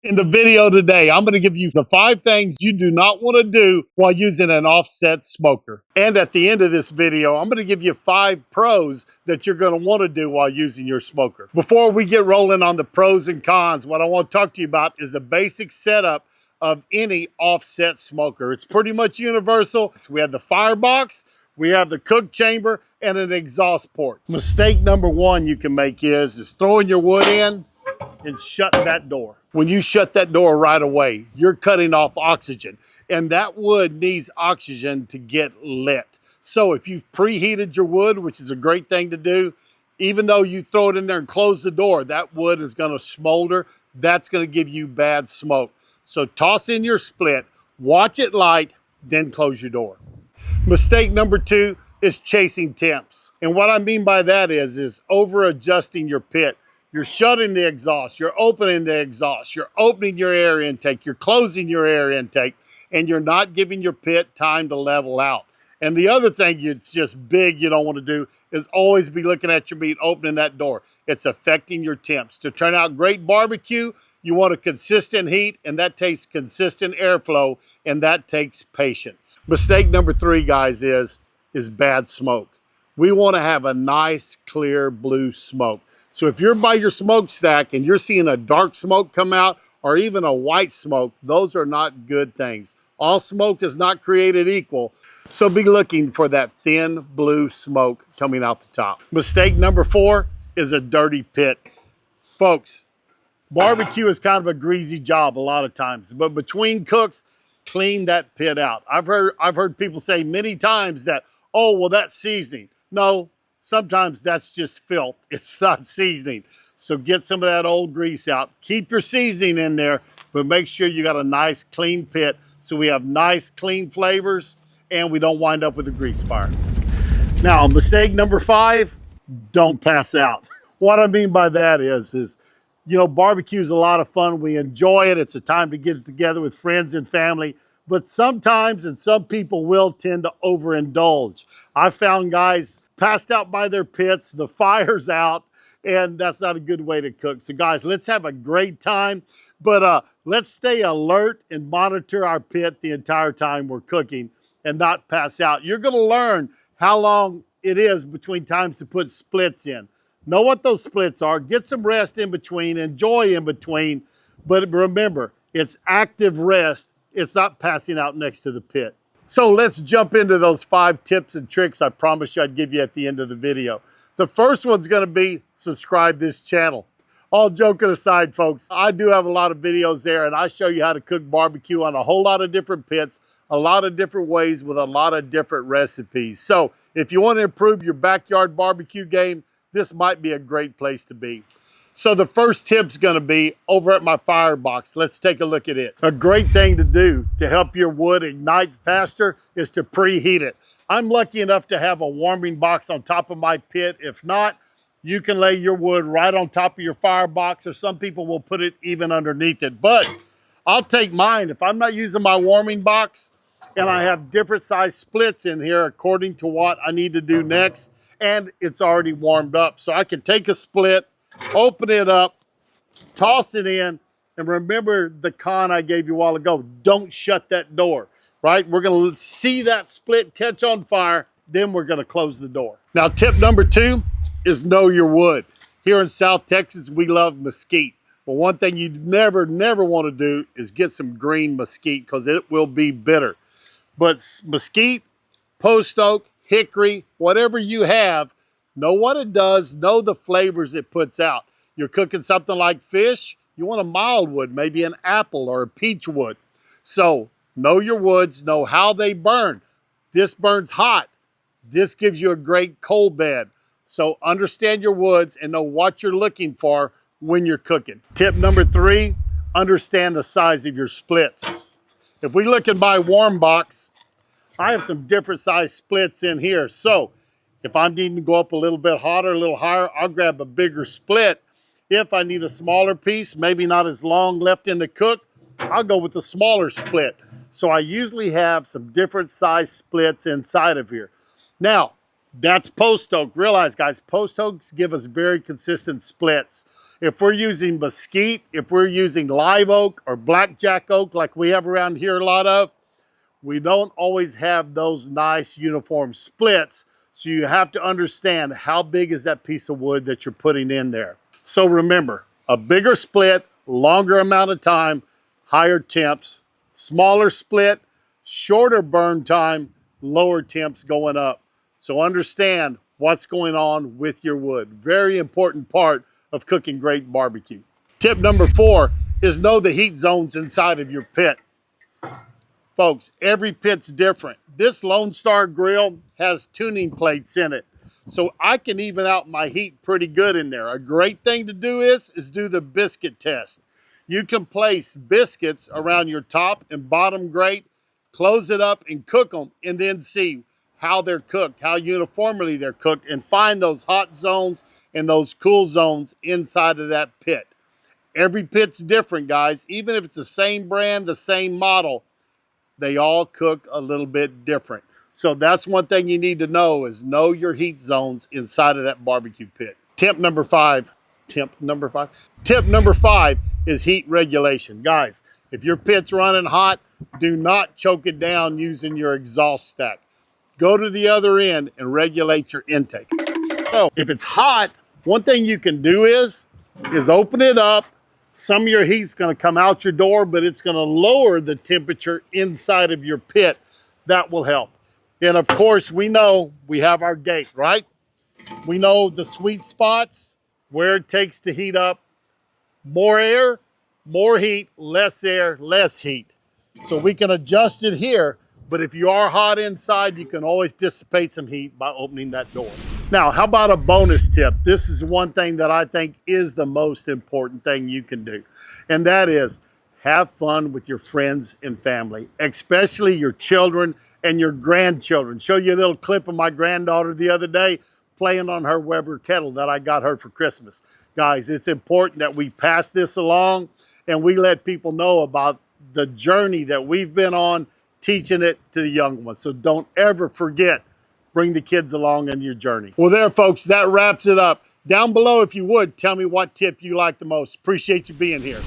In the video today, I'm going to give you the 5 things you do not want to do while using an offset smoker. And at the end of this video, I'm going to give you 5 pros that you're going to want to do while using your smoker. Before we get rolling on the pros and cons, what I want to talk to you about is the basic setup of any offset smoker. It's pretty much universal. So we have the firebox, we have the cook chamber, and an exhaust port. Mistake number 1 you can make is throwing your wood in and shutting that door. When you shut that door right away, you're cutting off oxygen, and that wood needs oxygen to get lit. So if you've preheated your wood, which is a great thing to do, even though you throw it in there and close the door, that wood is going to smolder. That's going to give you bad smoke. So toss in your split, watch it light, then close your door. Mistake number 2 is chasing temps. And what I mean by that is over adjusting your pit. You're shutting the exhaust, you're opening the exhaust, you're opening your air intake, you're closing your air intake, and you're not giving your pit time to level out. And the other thing it's just big you don't want to do is always be looking at your meat, opening that door. It's affecting your temps. To turn out great barbecue, you want a consistent heat, and that takes consistent airflow, and that takes patience. Mistake number 3, guys, is bad smoke. We want to have a nice, clear blue smoke. So if you're by your smokestack and you're seeing a dark smoke come out or even a white smoke, those are not good things. All smoke is not created equal. So be looking for that thin blue smoke coming out the top. Mistake number 4 is a dirty pit. Folks, barbecue is kind of a greasy job a lot of times, but between cooks, clean that pit out. I've heard people say many times that, oh, well, that's seasoning. No, sometimes that's just filth. It's not seasoning. So get some of that old grease out. Keep your seasoning in there, but make sure you got a nice clean pit so we have nice clean flavors and we don't wind up with a grease fire. Now, mistake number 5, don't pass out. What I mean by that is you know, barbecue is a lot of fun. We enjoy it. It's a time to get together with friends and family. But sometimes, and some people will tend to overindulge. I found guys passed out by their pits, the fire's out, and that's not a good way to cook. So guys, let's have a great time, but let's stay alert and monitor our pit the entire time we're cooking and not pass out. You're gonna learn how long it is between times to put splits in. Know what those splits are, get some rest in between, enjoy in between, but remember, it's active rest. It's not passing out next to the pit. So let's jump into those 5 tips and tricks I promised you I'd give you at the end of the video. The first one's gonna be subscribe this channel. All joking aside, folks, I do have a lot of videos there and I show you how to cook barbecue on a whole lot of different pits, a lot of different ways with a lot of different recipes. So if you want to improve your backyard barbecue game, this might be a great place to be. So the first tip's gonna be over at my firebox. Let's take a look at it. A great thing to do to help your wood ignite faster is to preheat it. I'm lucky enough to have a warming box on top of my pit. If not, you can lay your wood right on top of your firebox, or some people will put it even underneath it. But I'll take mine. If I'm not using my warming box and I have different size splits in here according to what I need to do next, and it's already warmed up. So I can take a split, open it up, toss it in, and remember the con I gave you a while ago. Don't shut that door, right? We're gonna see that split catch on fire, then we're gonna close the door. Now, tip number 2 is know your wood. Here in South Texas, we love mesquite. But one thing you never wanna do is get some green mesquite because it will be bitter. But mesquite, post oak, hickory, whatever you have, know what it does, know the flavors it puts out. You're cooking something like fish, you want a mild wood, maybe an apple or a peach wood. So know your woods, know how they burn. This burns hot. This gives you a great cold bed. So understand your woods and know what you're looking for when you're cooking. Tip number 3, understand the size of your splits. If we look in my warm box, I have some different size splits in here. So if I'm needing to go up a little bit hotter, a little higher, I'll grab a bigger split. If I need a smaller piece, maybe not as long left in the cook, I'll go with the smaller split. So I usually have some different size splits inside of here. Now, that's post oak. Realize, guys, post oaks give us very consistent splits. If we're using mesquite, if we're using live oak or blackjack oak like we have around here a lot of, we don't always have those nice uniform splits. So you have to understand how big is that piece of wood that you're putting in there. So remember, a bigger split, longer amount of time, higher temps, smaller split, shorter burn time, lower temps going up. So understand what's going on with your wood. Very important part of cooking great barbecue. Tip number 4 is know the heat zones inside of your pit. Folks, every pit's different. This Lone Star grill has tuning plates in it, so I can even out my heat pretty good in there. A great thing to do is do the biscuit test. You can place biscuits around your top and bottom grate, close it up and cook them, and then see how they're cooked, how uniformly they're cooked, and find those hot zones and those cool zones inside of that pit. Every pit's different, guys. Even if it's the same brand, the same model, they all cook a little bit different. So that's one thing you need to know is know your heat zones inside of that barbecue pit. Tip number 5 is heat regulation. Guys, if your pit's running hot, do not choke it down using your exhaust stack. Go to the other end and regulate your intake. So if it's hot, one thing you can do is open it up. Some of your heat's going to come out your door, but it's going to lower the temperature inside of your pit. That will help. And of course, we know we have our gate, right? We know the sweet spots, where it takes to heat up. More air, more heat, less air, less heat. So we can adjust it here, but if you are hot inside, you can always dissipate some heat by opening that door. Now, how about a bonus tip? This is one thing that I think is the most important thing you can do, and that is have fun with your friends and family, especially your children and your grandchildren. Show you a little clip of my granddaughter the other day playing on her Weber kettle that I got her for Christmas. Guys, it's important that we pass this along and we let people know about the journey that we've been on teaching it to the young ones. So don't ever forget, bring the kids along on your journey. Well there, folks, that wraps it up. Down below, if you would, tell me what tip you like the most. Appreciate you being here.